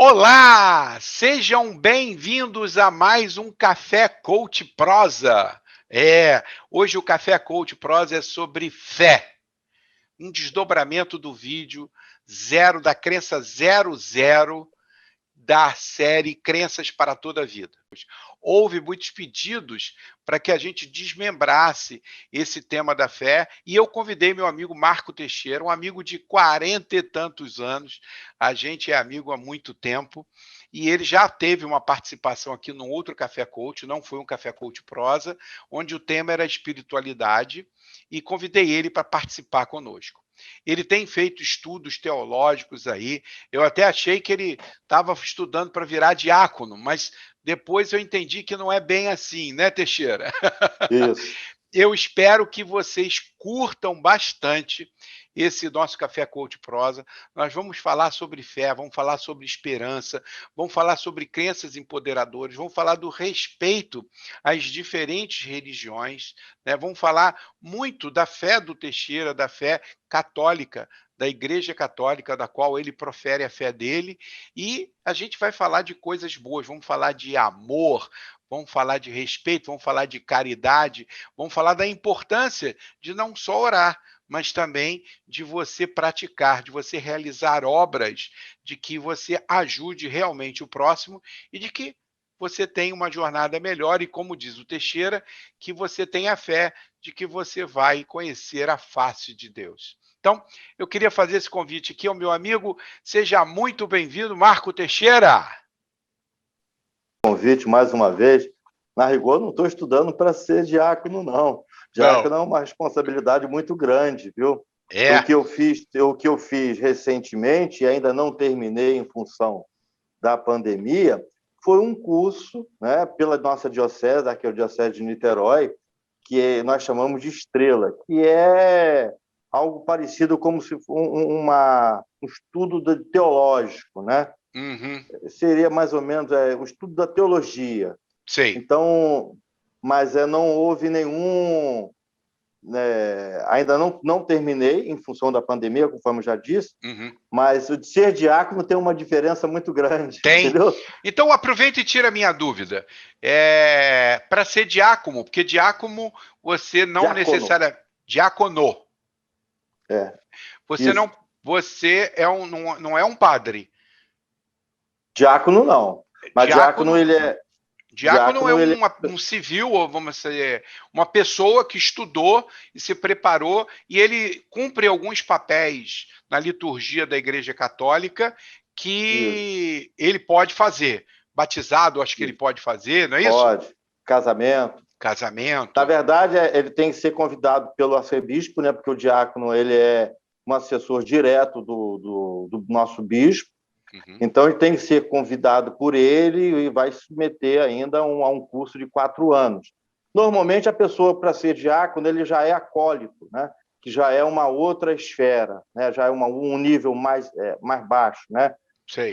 Olá! Sejam bem-vindos a mais um Café Coach Prosa. Hoje o Café Coach Prosa é sobre fé, um desdobramento do vídeo zero da crença 00 da série Crenças para toda a Vida. Houve muitos pedidos para que a gente desmembrasse esse tema da fé e eu convidei meu amigo Marco Teixeira, um amigo de 40 e tantos anos, a gente é amigo há muito tempo, e ele já teve uma participação aqui num outro Café Coach, não foi um Café Coach Prosa, onde o tema era espiritualidade, e convidei ele para participar conosco. Ele tem feito estudos teológicos aí, eu até achei que ele estava estudando para virar diácono, mas depois eu entendi que não é bem assim, né, Teixeira? Isso. Eu espero que vocês curtam bastante esse nosso Café Coach Prosa. Nós vamos falar sobre fé, vamos falar sobre esperança, vamos falar sobre crenças empoderadoras, vamos falar do respeito às diferentes religiões, né? Vamos falar muito da fé do Teixeira, da fé católica, da Igreja Católica, da qual ele profere a fé dele, e a gente vai falar de coisas boas, vamos falar de amor, vamos falar de respeito, vamos falar de caridade, vamos falar da importância de não só orar, mas também de você praticar, de você realizar obras, de que você ajude realmente o próximo e de que você tenha uma jornada melhor e, como diz o Teixeira, que você tenha fé de que você vai conhecer a face de Deus. Então, eu queria fazer esse convite aqui ao meu amigo. Seja muito bem-vindo, Marco Teixeira. Convite mais uma vez. Na rigor, não estou estudando para ser diácono, não. Não. Diácono é uma responsabilidade muito grande, viu? É. O que eu fiz recentemente, e ainda não terminei em função da pandemia, foi um curso, né, pela nossa diocese, a Arquidiocese de Niterói, nós chamamos de Estrela, que é algo parecido como se um estudo teológico, né? Uhum. Seria mais ou menos o estudo da teologia. Sei. Então, mas não houve nenhum, né, ainda não terminei em função da pandemia, conforme eu já disse, Uhum. mas o de ser diácono tem uma diferença muito grande, Tem. entendeu? Então aproveita e tira a minha dúvida. Para ser diácono, porque diácono você não Diácono, necessariamente diacono. é, Você isso. não você é não é um padre. Diácono não, mas Diácono Diácono é diácono ele um civil, ou vamos dizer, uma pessoa que estudou e se preparou, e ele cumpre alguns papéis na liturgia da Igreja Católica isso, que ele pode fazer. Batizado, acho que ele isso. pode fazer, não é isso? Pode, casamento. Na Casamento. verdade, ele tem que ser convidado pelo arcebispo, né? Porque o diácono ele é um assessor direto do nosso bispo. Uhum. Então, ele tem que ser convidado por ele e vai se submeter ainda a um curso de 4 anos. Normalmente, a pessoa, para ser diácono, ele já é acólito, né? Que já é uma outra esfera, né? Já é um nível mais baixo, né? Que Sei.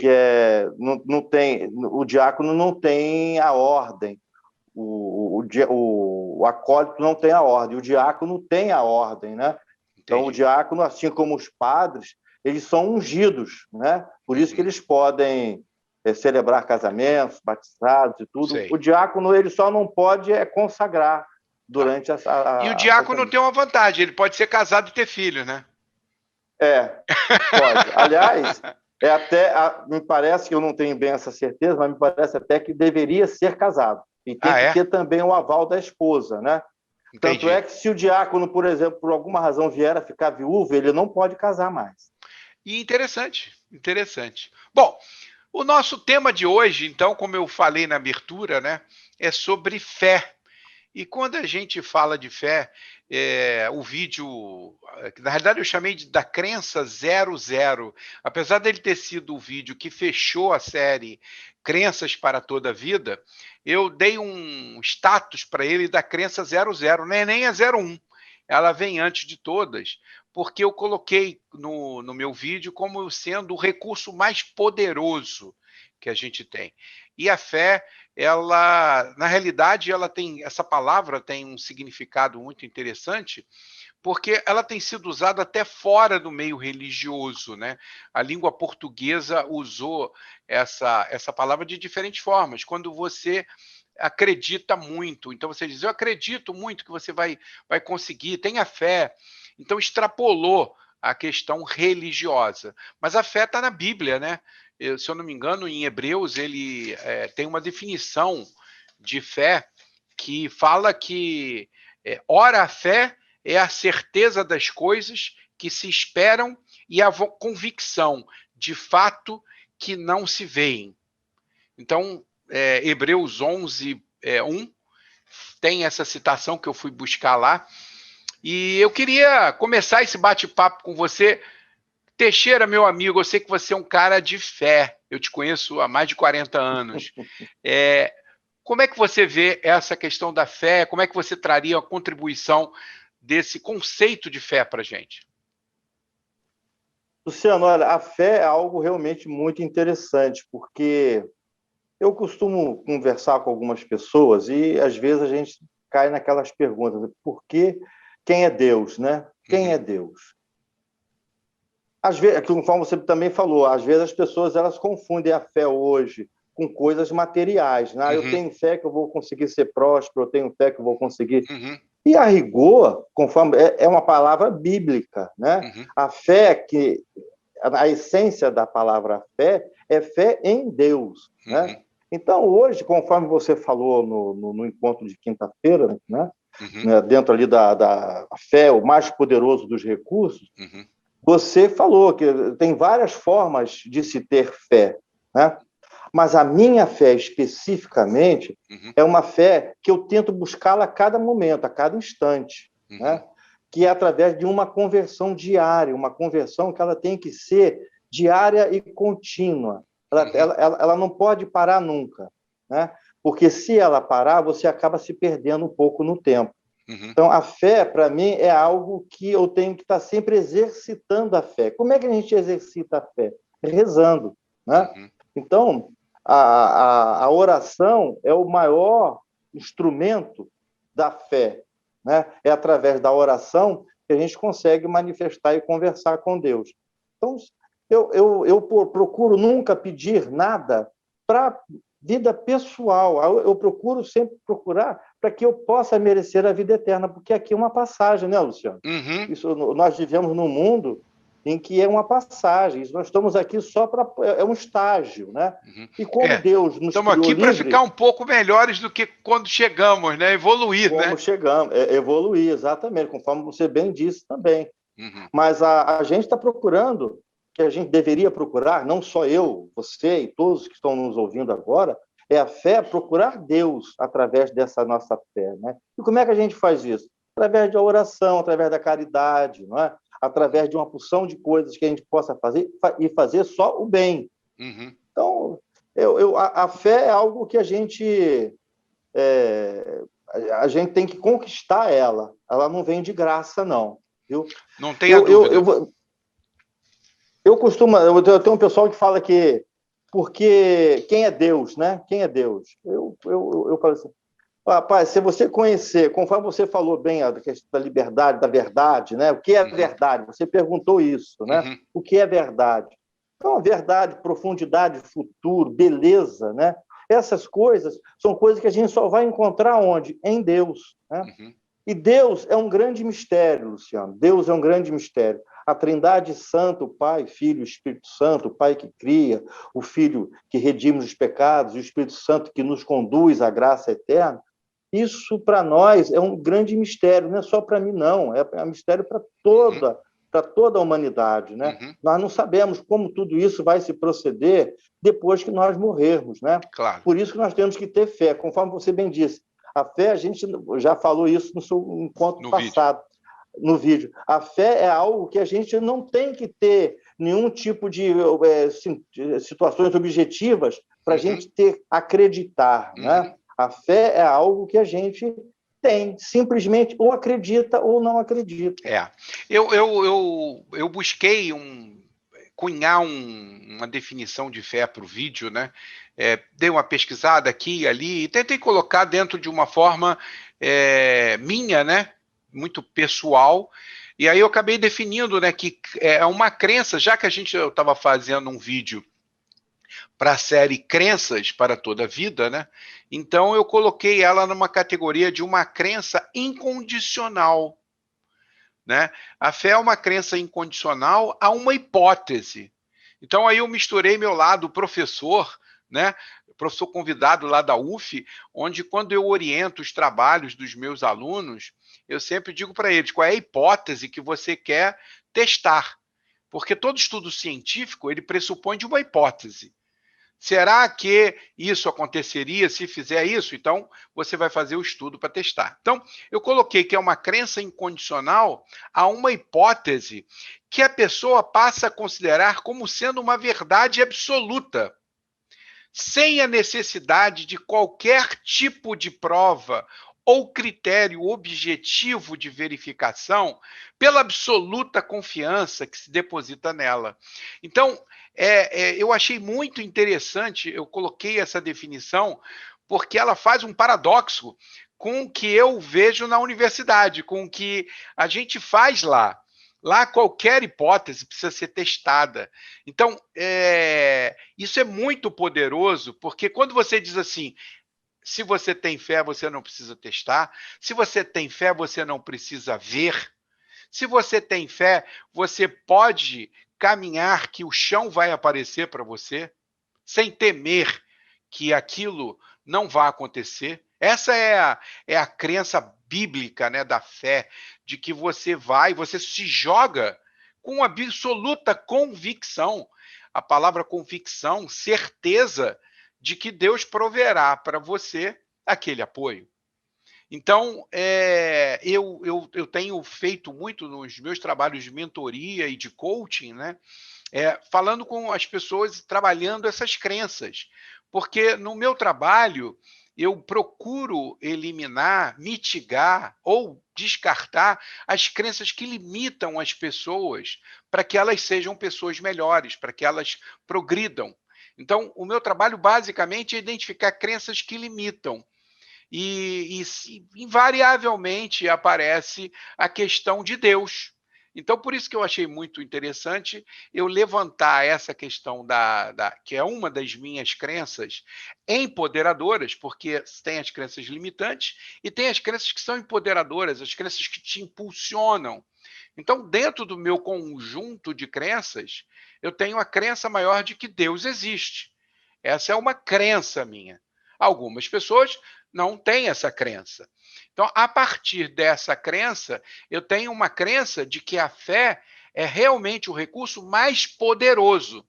não tem, o diácono não tem a ordem, o acólito não tem a ordem, o diácono tem a ordem, né? Então, o Entendi. diácono, assim como os padres, eles são ungidos, né? Por isso que Uhum. eles podem celebrar casamentos, batizados e tudo. O Sei. diácono, ele só não pode consagrar Tá. durante E o a diácono sacramento. tem uma vantagem, ele pode ser casado e ter filho, né? É, pode. Aliás, me parece que eu não tenho bem essa certeza, mas me parece até que deveria ser casado. E tem Ah, que é? ter também o aval da esposa, né? Tanto Entendi. é que se o diácono, por exemplo, por alguma razão vier a ficar viúvo, ele não pode casar mais. E interessante, interessante. Bom, o nosso tema de hoje, então, como eu falei na abertura, né, é sobre fé. E quando a gente fala de fé, o vídeo, na realidade eu chamei da crença 00, apesar dele ter sido o vídeo que fechou a série Crenças para toda a Vida, eu dei um status para ele da crença 00, não é nem a 01, ela vem antes de todas, porque eu coloquei no meu vídeo como sendo o recurso mais poderoso que a gente tem. E a fé, ela, na realidade, essa palavra tem um significado muito interessante, porque ela tem sido usada até fora do meio religioso, né? A língua portuguesa usou essa palavra de diferentes formas. Quando você acredita muito, então você diz, eu acredito muito que você vai conseguir, tenha fé. Então extrapolou a questão religiosa. Mas a fé está na Bíblia, né? Se eu não me engano, em Hebreus, ele tem uma definição de fé que fala que, ora, a fé é a certeza das coisas que se esperam e a convicção de fato que não se veem. Então, Hebreus 11, 1, tem essa citação que eu fui buscar lá. E eu queria começar esse bate-papo com você. Teixeira, meu amigo, eu sei que você é um cara de fé. Eu te conheço há mais de 40 anos. Como é que você vê essa questão da fé? Como é que você traria a contribuição desse conceito de fé para a gente? Luciano, olha, a fé é algo realmente muito interessante, porque eu costumo conversar com algumas pessoas e, às vezes, a gente cai naquelas perguntas. Por que? Quem é Deus, né? Quem é Deus? Às vezes, conforme você também falou, às vezes as pessoas elas confundem a fé hoje com coisas materiais, né? Eu tenho fé que eu vou conseguir ser próspero, eu tenho fé que eu vou conseguir... E a rigor, conforme é uma palavra bíblica, né? A fé a essência da palavra fé é fé em Deus, né? Então, hoje, conforme você falou no encontro de quinta-feira, né? Dentro ali da fé, o mais poderoso dos recursos, você falou que tem várias formas de se ter fé, né? Mas a minha fé, especificamente, é uma fé que eu tento buscá-la a cada momento, a cada instante, né? Que é através de uma conversão diária, uma conversão que ela tem que ser diária e contínua. Ela não pode parar nunca, né? Porque se ela parar, você acaba se perdendo um pouco no tempo. Então, a fé, para mim, é algo que eu tenho que estar sempre exercitando a fé. Como é que a gente exercita a fé? Rezando, né? Então, a oração é o maior instrumento da fé, né? É através da oração que a gente consegue manifestar e conversar com Deus. Então, eu procuro nunca pedir nada para vida pessoal. Eu procuro sempre procurar para que eu possa merecer a vida eterna, porque aqui é uma passagem, né, Luciano? Isso, nós vivemos num mundo em que é uma passagem. Nós estamos aqui só para... É um estágio, né? E como Deus nos estamos criou aqui para livre, ficar um pouco melhores do que quando chegamos, né? Evoluir, como né? chegamos, evoluir, exatamente, conforme você bem disse também. Mas a gente está procurando, que a gente deveria procurar, não só eu, você e todos que estão nos ouvindo agora, é a fé, procurar Deus através dessa nossa fé, né? E como é que a gente faz isso? Através da oração, através da caridade, não é? Através de uma porção de coisas que a gente possa fazer e fazer só o bem. Então, a fé é algo que a gente tem que conquistar ela. Ela não vem de graça, não. Viu? Não tenha dúvida. Eu tenho um pessoal que fala que porque quem é Deus, né? Quem é Deus? Eu falo assim, rapaz, se você conhecer, conforme você falou bem a questão da liberdade, da verdade, né? O que é verdade? Você perguntou isso, né? O que é verdade? Então, a verdade, profundidade, futuro, beleza, né? Essas coisas são coisas que a gente só vai encontrar onde? Em Deus, né? E Deus é um grande mistério, Luciano. Deus é um grande mistério. A Trindade Santa, o Pai, Filho e Espírito Santo, o Pai que cria, o Filho que redime os pecados, e o Espírito Santo que nos conduz à graça eterna, isso para nós é um grande mistério, não é só para mim, não, é um mistério para toda a humanidade, né? Nós não sabemos como tudo isso vai se proceder depois que nós morrermos, né? Claro. Por isso que nós temos que ter fé, conforme você bem disse. A fé, a gente já falou isso no seu encontro passado, no vídeo. A fé é algo que a gente não tem que ter nenhum tipo de situações objetivas para a gente acreditar, né? A fé é algo que a gente tem, simplesmente ou acredita ou não acredita. Eu busquei cunhar uma definição de fé para o vídeo, né? Dei uma pesquisada aqui e ali e tentei colocar dentro de uma forma minha, né? muito pessoal. E aí eu acabei definindo, né, que é uma crença, já que eu estava fazendo um vídeo para a série Crenças para toda a Vida, né? Então eu coloquei ela numa categoria de uma crença incondicional, né? A fé é uma crença incondicional a uma hipótese. Então aí eu misturei meu lado professor, né? Professor convidado lá da UF, onde quando eu oriento os trabalhos dos meus alunos, eu sempre digo para eles qual é a hipótese que você quer testar. Porque todo estudo científico, ele pressupõe de uma hipótese. Será que isso aconteceria se fizer isso? Então, você vai fazer o estudo para testar. Então, eu coloquei que é uma crença incondicional a uma hipótese que a pessoa passa a considerar como sendo uma verdade absoluta, sem a necessidade de qualquer tipo de prova ou critério objetivo de verificação, pela absoluta confiança que se deposita nela. Então, eu achei muito interessante, eu coloquei essa definição, porque ela faz um paradoxo com o que eu vejo na universidade, com o que a gente faz lá. Lá, qualquer hipótese precisa ser testada. Então, isso é muito poderoso, porque quando você diz assim, se você tem fé, você não precisa testar. Se você tem fé, você não precisa ver. Se você tem fé, você pode caminhar que o chão vai aparecer para você, sem temer que aquilo não vá acontecer. Essa é a crença bíblica, né, da fé, de que você se joga com absoluta convicção. A palavra convicção, certeza de que Deus proverá para você aquele apoio. Então, eu tenho feito muito nos meus trabalhos de mentoria e de coaching, né? Falando com as pessoas, trabalhando essas crenças. Porque no meu trabalho, eu procuro eliminar, mitigar ou descartar as crenças que limitam as pessoas para que elas sejam pessoas melhores, para que elas progridam. Então, o meu trabalho basicamente é identificar crenças que limitam. E invariavelmente aparece a questão de Deus. Então, por isso que eu achei muito interessante eu levantar essa questão que é uma das minhas crenças empoderadoras, porque tem as crenças limitantes e tem as crenças que são empoderadoras, as crenças que te impulsionam. Então, dentro do meu conjunto de crenças, eu tenho a crença maior de que Deus existe. Essa é uma crença minha. Algumas pessoas não têm essa crença. Então, a partir dessa crença, eu tenho uma crença de que a fé é realmente o recurso mais poderoso.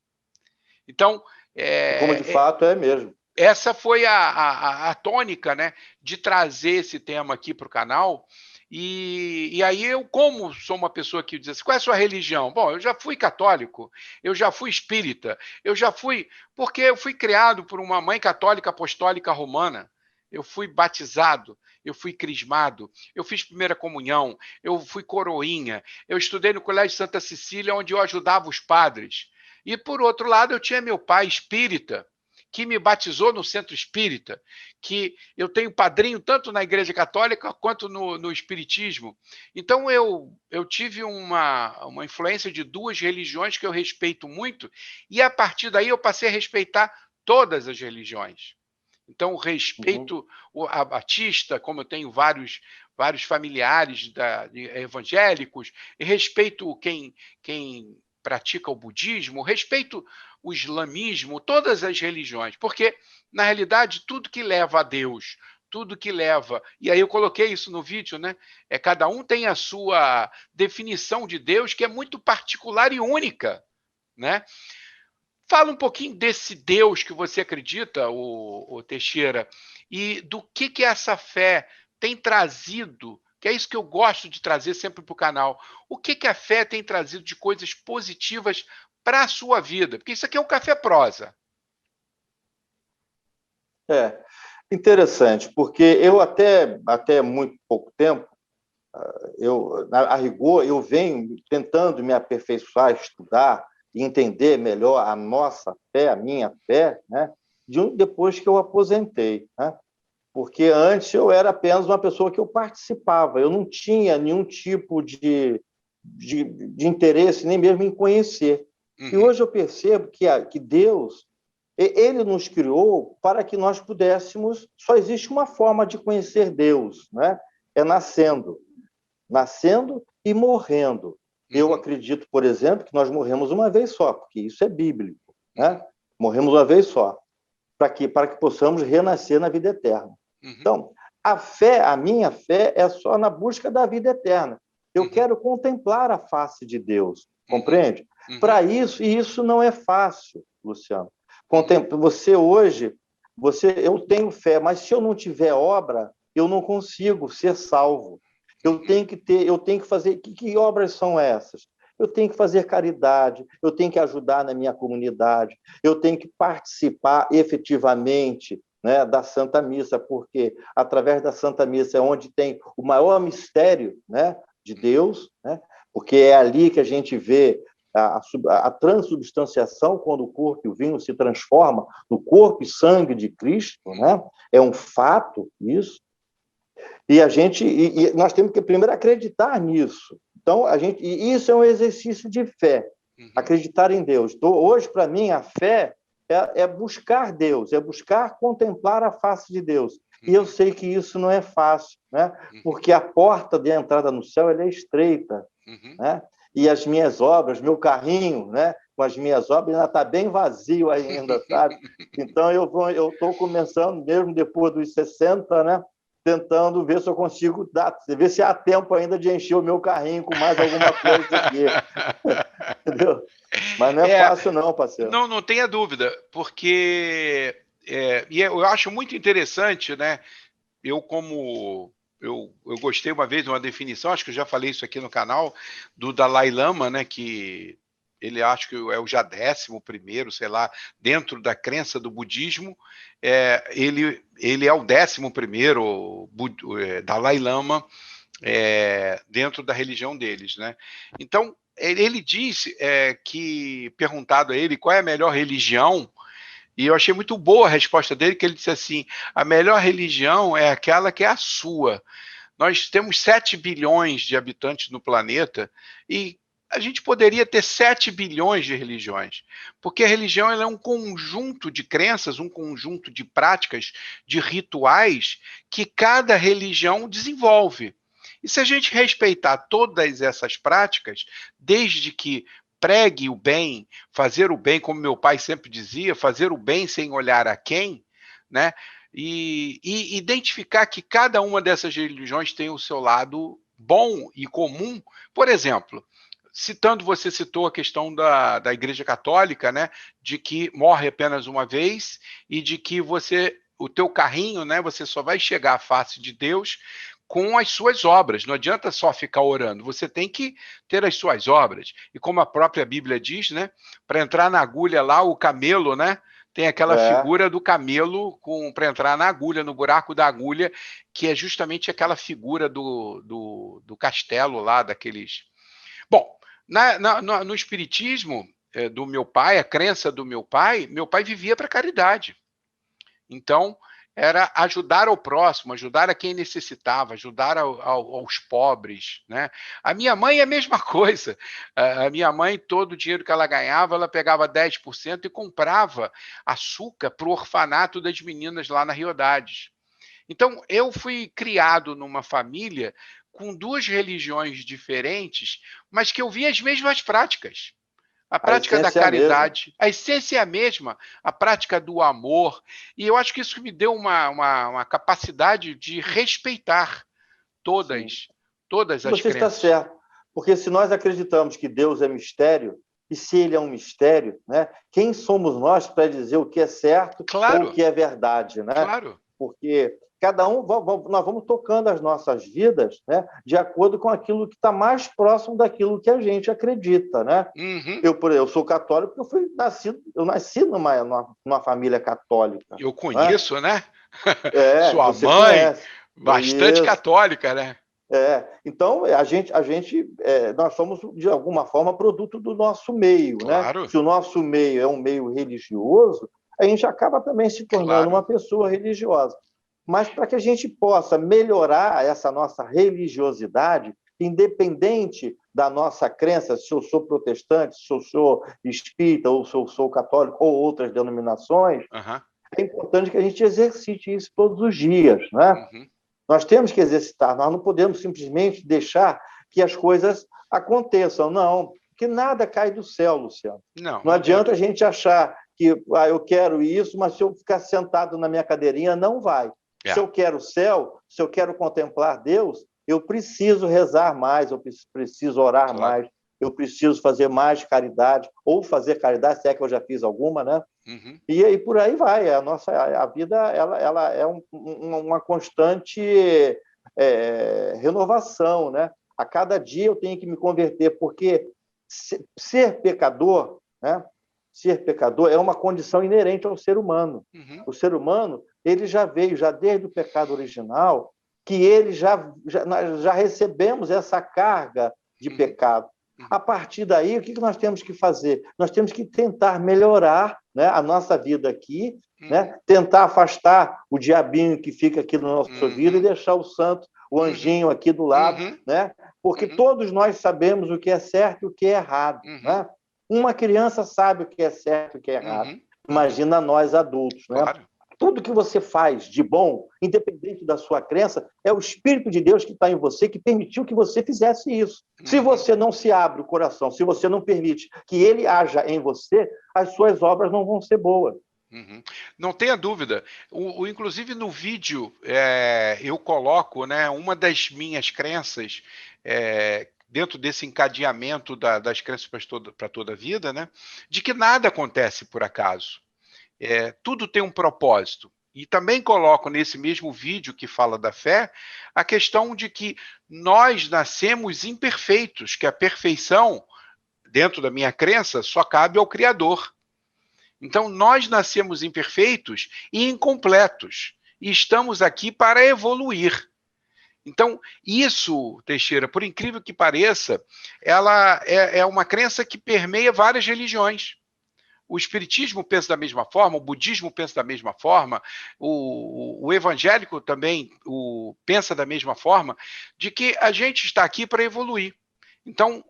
Então, como de fato é mesmo. Essa foi a tônica, né, de trazer esse tema aqui para o canal. E aí eu, como sou uma pessoa que diz assim, qual é a sua religião? Bom, eu já fui católico, eu já fui espírita, porque eu fui criado por uma mãe católica apostólica romana, eu fui batizado, eu fui crismado, eu fiz primeira comunhão, eu fui coroinha, eu estudei no Colégio Santa Cecília, onde eu ajudava os padres. E, por outro lado, eu tinha meu pai espírita, que me batizou no centro espírita, que eu tenho padrinho tanto na Igreja Católica quanto no Espiritismo. Então, eu tive uma influência de duas religiões que eu respeito muito, e a partir daí eu passei a respeitar todas as religiões. Então, respeito a Batista, como eu tenho vários familiares evangélicos, e respeito quem pratica o budismo, respeito o islamismo, todas as religiões, porque, na realidade, tudo que leva a Deus, tudo que leva... E aí eu coloquei isso no vídeo, né? Cada um tem a sua definição de Deus, que é muito particular e única, né? Fala um pouquinho desse Deus que você acredita, o Teixeira, e do que essa fé tem trazido, que é isso que eu gosto de trazer sempre para o canal. O que a fé tem trazido de coisas positivas para a sua vida? Porque isso aqui é um café prosa. Interessante, porque eu até muito pouco tempo, a rigor, eu venho tentando me aperfeiçoar, estudar, entender melhor a nossa fé, a minha fé, né? Depois que eu aposentei, né? Porque antes eu era apenas uma pessoa que eu participava, eu não tinha nenhum tipo de interesse, nem mesmo em conhecer. E hoje eu percebo que Deus, ele nos criou para que nós pudéssemos... Só existe uma forma de conhecer Deus, né? É nascendo. Nascendo e morrendo. Eu acredito, por exemplo, que nós morremos uma vez só, porque isso é bíblico, né? Morremos uma vez só, para que possamos renascer na vida eterna. Então, a minha fé é só na busca da vida eterna. Eu quero contemplar a face de Deus, compreende? Para isso, e isso não é fácil, Luciano. Você hoje, eu tenho fé, mas se eu não tiver obra, eu não consigo ser salvo. Eu tenho que fazer... Que obras são essas? Eu tenho que fazer caridade, eu tenho que ajudar na minha comunidade, eu tenho que participar efetivamente, né, da Santa Missa, porque através da Santa Missa é onde tem o maior mistério, né, de Deus, né, porque é ali que a gente vê a transubstanciação, quando o corpo e o vinho se transformam no corpo e sangue de Cristo, né? É um fato isso. E nós temos que primeiro acreditar nisso. Então, e isso é um exercício de fé, acreditar em Deus. Então, hoje, para mim, a fé é buscar Deus, é buscar contemplar a face de Deus. E eu sei que isso não é fácil, né? Porque a porta de entrada no céu ela é estreita, né? E as minhas obras, meu carrinho, né, com as minhas obras, ainda está bem vazio ainda, sabe? Então, eu estou começando, mesmo depois dos 60, né, tentando ver se eu consigo ver se há tempo ainda de encher o meu carrinho com mais alguma coisa aqui. Entendeu? Mas não é fácil não, parceiro. Não tenha dúvida, porque e eu acho muito interessante, né? Eu gostei uma vez de uma definição, acho que eu já falei isso aqui no canal, do Dalai Lama, né? Que ele acho que é o já 11º, sei lá, dentro da crença do budismo, ele é o 11º Dalai Lama dentro da religião deles, né? Então, ele disse que, perguntado a ele qual é a melhor religião, e eu achei muito boa a resposta dele, que ele disse assim, a melhor religião é aquela que é a sua. Nós temos 7 bilhões de habitantes no planeta e a gente poderia ter 7 bilhões de religiões, porque a religião ela é um conjunto de crenças, um conjunto de práticas, de rituais que cada religião desenvolve. E se a gente respeitar todas essas práticas, desde que pregue o bem, fazer o bem, como meu pai sempre dizia, fazer o bem sem olhar a quem, né? E identificar que cada uma dessas religiões tem o seu lado bom e comum. Por exemplo, você citou a questão da Igreja Católica, né? De que morre apenas uma vez e de que o teu carrinho, né? Você só vai chegar à face de Deus com as suas obras. Não adianta só ficar orando, você tem que ter as suas obras. E como a própria Bíblia diz, né? Para entrar na agulha lá, o camelo, né? Tem aquela figura do camelo para entrar na agulha, no buraco da agulha, que é justamente aquela figura do castelo lá, daqueles... Bom, no espiritismo do meu pai, a crença do meu pai vivia para caridade. Então, era ajudar ao próximo, ajudar a quem necessitava, ajudar aos pobres, né? A minha mãe é a mesma coisa. A minha mãe, todo o dinheiro que ela ganhava, ela pegava 10% e comprava açúcar para o orfanato das meninas lá na Riodades. Então, eu fui criado numa família com 2 religiões diferentes, mas que eu via as mesmas práticas. A prática da caridade, a essência é a mesma, a prática do amor. E eu acho que isso me deu uma capacidade de respeitar todas as crenças. Você está certo, porque se nós acreditamos que Deus é mistério, e se ele é um mistério, né, quem somos nós para dizer o que é certo ou o que é verdade? Né? Claro. Porque cada um, nós vamos tocando as nossas vidas, né, de acordo com aquilo que está mais próximo daquilo que a gente acredita, né? Eu sou católico porque eu nasci numa família católica. Eu conheço, né? Sua mãe, conhece. Bastante católica, né? Então nós somos de alguma forma produto do nosso meio, claro. Né? Se o nosso meio é um meio religioso, a gente acaba também se tornando uma pessoa religiosa. Mas para que a gente possa melhorar essa nossa religiosidade, independente da nossa crença, se eu sou protestante, se eu sou espírita, ou se eu sou católico, ou outras denominações, Aham. é importante que a gente exercite isso todos os dias, né? Uhum. Nós temos que exercitar, nós não podemos simplesmente deixar que as coisas aconteçam, não, porque nada cai do céu, Luciano. Não, Não não tem adianta a dúvida. gente achar que eu quero isso, mas se eu ficar sentado na minha cadeirinha, não vai. Se É. eu quero o céu, se eu quero contemplar Deus, eu preciso rezar mais, eu preciso orar Claro. mais, eu preciso fazer mais caridade, ou fazer caridade, se é que eu já fiz alguma, né? Uhum. E aí por aí vai. A vida ela é uma constante renovação, né? A cada dia eu tenho que me converter, porque ser pecador, né? Ser pecador é uma condição inerente ao ser humano. Uhum. O ser humano ele já veio, já desde o pecado original, que nós já recebemos essa carga de Uhum. pecado. Uhum. A partir daí, o que nós temos que fazer? Nós temos que tentar melhorar, né, a nossa vida aqui, Uhum. né, tentar afastar o diabinho que fica aqui no nosso ouvido e Uhum. deixar o santo, o Uhum. anjinho aqui do lado, Uhum. né? Porque Uhum. todos nós sabemos o que é certo e o que é errado, Uhum. né? Uma criança sabe o que é certo e o que é errado. Uhum. Uhum. Imagina nós adultos, né? Claro. Tudo que você faz de bom, independente da sua crença, é o Espírito de Deus que está em você que permitiu que você fizesse isso. Se Uhum. você não se abre o coração, se você não permite que ele haja em você, as suas obras não vão ser boas. Uhum. Não tenha dúvida. Inclusive no vídeo eu coloco, né, uma das minhas crenças dentro desse encadeamento das crenças para toda a vida, né, de que nada acontece por acaso. Tudo tem um propósito. E também coloco nesse mesmo vídeo que fala da fé a questão de que nós nascemos imperfeitos, que a perfeição, dentro da minha crença, só cabe ao Criador. Então, nós nascemos imperfeitos e incompletos, e estamos aqui para evoluir. Então, isso, Teixeira, por incrível que pareça, ela é uma crença que permeia várias religiões. O espiritismo pensa da mesma forma, o budismo pensa da mesma forma, o evangélico também pensa da mesma forma, de que a gente está aqui para evoluir. Então,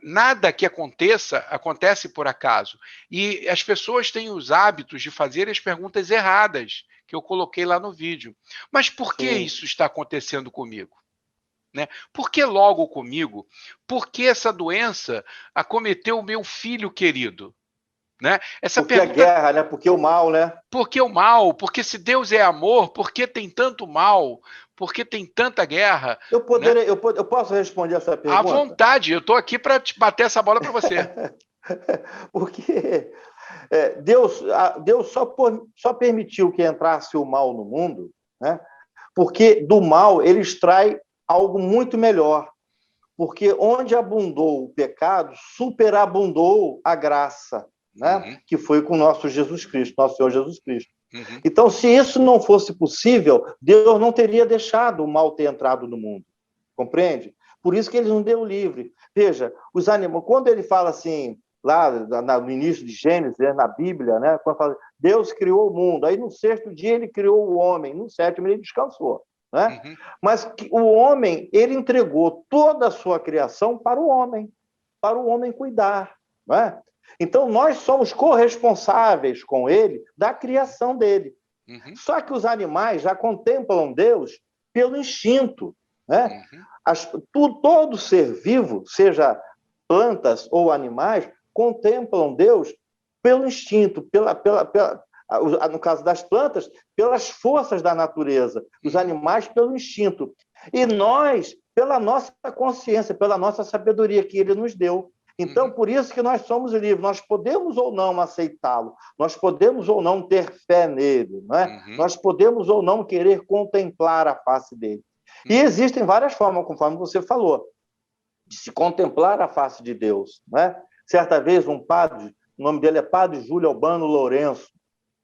nada que aconteça, acontece por acaso. E as pessoas têm os hábitos de fazer as perguntas erradas, que eu coloquei lá no vídeo. Mas por que Sim. isso está acontecendo comigo? Né? Por que logo comigo? Por que essa doença acometeu o meu filho querido? Né? Essa Porque a pergunta, guerra, né? Porque o mal, né? por que o mal? Porque se Deus é amor, por que tem tanto mal? Por que tem tanta guerra? Né? Eu posso responder essa À pergunta? vontade, eu estou aqui para bater essa bola para você. Porque Deus só permitiu que entrasse o mal no mundo, né? Porque do mal ele extrai algo muito melhor. Porque onde abundou o pecado, superabundou a graça, né? Uhum. Que foi com o nosso Jesus Cristo, nosso Senhor Jesus Cristo. Uhum. Então, se isso não fosse possível, Deus não teria deixado o mal ter entrado no mundo. Compreende? Por isso que ele não deu livre. Veja, os animais, quando ele fala assim, lá no início de Gênesis, na Bíblia, né, quando fala, Deus criou o mundo, aí no sexto dia ele criou o homem, no sétimo ele descansou. Né? Uhum. Mas o homem, ele entregou toda a sua criação para o homem cuidar. Não é? Então, nós somos corresponsáveis com ele da criação dele. Uhum. Só que os animais já contemplam Deus pelo instinto. Né? Uhum. Todo ser vivo, seja plantas ou animais, contemplam Deus pelo instinto, no caso das plantas, pelas forças da natureza, os animais pelo instinto. E nós, pela nossa consciência, pela nossa sabedoria que ele nos deu. Então, Uhum. por isso que nós somos livres. Nós podemos ou não aceitá-lo, nós podemos ou não ter fé nele, não é? Uhum. Nós podemos ou não querer contemplar a face dele. E existem várias formas, conforme você falou, de se contemplar a face de Deus. Né? Certa vez, um padre, o nome dele é Padre Júlio Albano Lourenço,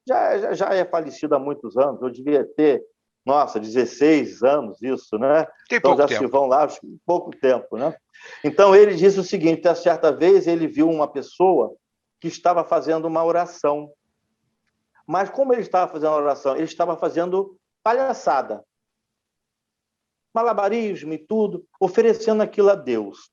já é falecido há muitos anos, eu devia ter, 16 anos isso, né? Tem Então pouco já tempo. se vão lá pouco tempo, né? Então ele disse o seguinte, certa vez ele viu uma pessoa que estava fazendo uma oração, Mas como ele estava fazendo a oração? Ele estava fazendo palhaçada, malabarismo e tudo, oferecendo aquilo a Deus.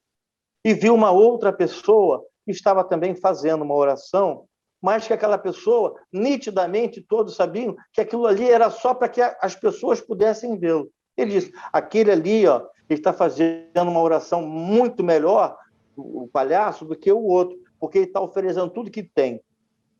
E viu uma outra pessoa que estava também fazendo uma oração, mas que aquela pessoa, nitidamente, todos sabiam que aquilo ali era só para que as pessoas pudessem vê-lo. Ele disse, aquele ali, ó, ele está fazendo uma oração muito melhor, o palhaço, do que o outro, porque ele está oferecendo tudo que tem.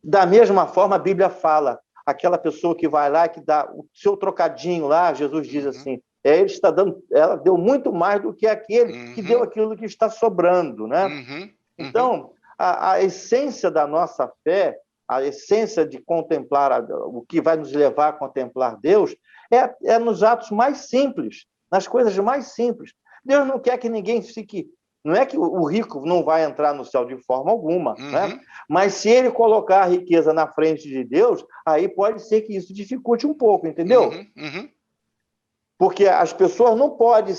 Da mesma forma, a Bíblia fala, aquela pessoa que vai lá, que dá o seu trocadinho lá, Jesus diz assim, ele está dando, ela deu muito mais do que aquele que deu aquilo que está sobrando, né? Então, a essência da nossa fé, a essência de contemplar, o que vai nos levar a contemplar Deus, é nos atos mais simples, nas coisas mais simples. Deus não quer que ninguém fique... Não é que o rico não vai entrar no céu de forma alguma, né? Mas se ele colocar a riqueza na frente de Deus, aí pode ser que isso dificulte um pouco, entendeu? Porque as pessoas não podem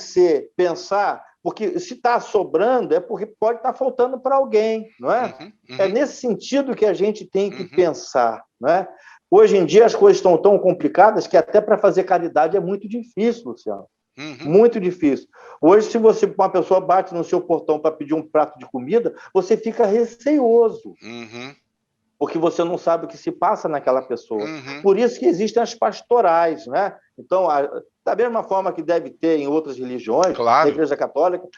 pensar, porque se está sobrando é porque pode estar faltando para alguém, não é? É nesse sentido que a gente tem que pensar, não é? Hoje em dia as coisas estão tão complicadas que até para fazer caridade é muito difícil, Luciano. Muito difícil. Hoje, se uma pessoa bate no seu portão para pedir um prato de comida, você fica receoso, porque você não sabe o que se passa naquela pessoa. Por isso que existem as pastorais, né? Então, da mesma forma que deve ter em outras religiões, na Igreja Católica,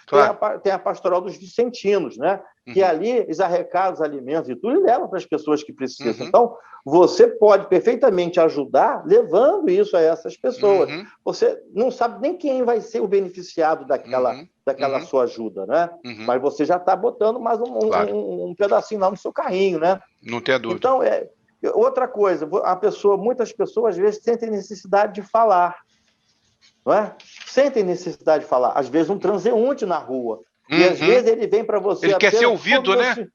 tem a pastoral dos vicentinos, né? Que ali eles arrecadam os alimentos e tudo e levam para as pessoas que precisam. Então, você pode perfeitamente ajudar levando isso a essas pessoas. Você não sabe nem quem vai ser o beneficiado daquela sua ajuda, né? Mas você já está botando mais um pedacinho lá no seu carrinho, né? Não tem dúvida. Então, outra coisa, muitas pessoas às vezes sentem necessidade de falar, não é? Sentem necessidade de falar. Às vezes um transeunte na rua. E às vezes ele vem para você... Ele quer ser ouvido, né?